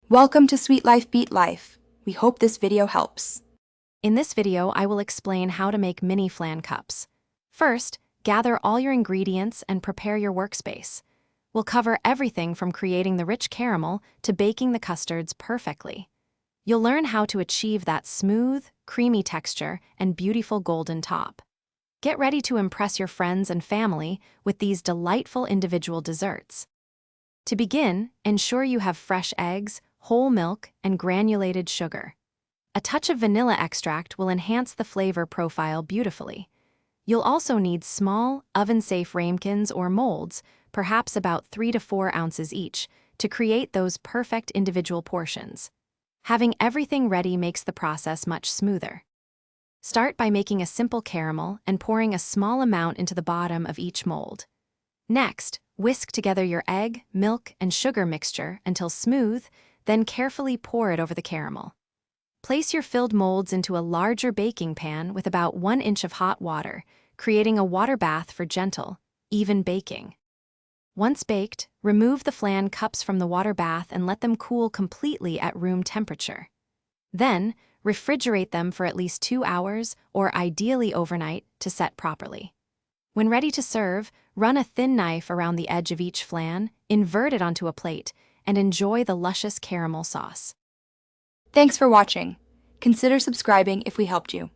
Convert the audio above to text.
Welcome to Sweet Life Beat Life. We hope this video helps. In this video, I will explain how to make mini flan cups. First, gather all your ingredients and prepare your workspace. We'll cover everything from creating the rich caramel to baking the custards perfectly. You'll learn how to achieve that smooth, creamy texture and beautiful golden top. Get ready to impress your friends and family with these delightful individual desserts. To begin, ensure you have fresh eggs, whole milk, and granulated sugar. A touch of vanilla extract will enhance the flavor profile beautifully. You'll also need small, oven-safe ramekins or molds, perhaps about 3 to 4 ounces each, to create those perfect individual portions. Having everything ready makes the process much smoother. Start by making a simple caramel and pouring a small amount into the bottom of each mold. Next, whisk together your egg, milk, and sugar mixture until smooth, then carefully pour it over the caramel. Place your filled molds into a larger baking pan with about 1 inch of hot water, creating a water bath for gentle, even baking. Once baked, remove the flan cups from the water bath and let them cool completely at room temperature. Then, refrigerate them for at least 2 hours or ideally overnight to set properly. When ready to serve, run a thin knife around the edge of each flan, invert it onto a plate, and enjoy the luscious caramel sauce. Thanks for watching. Consider subscribing if we helped you.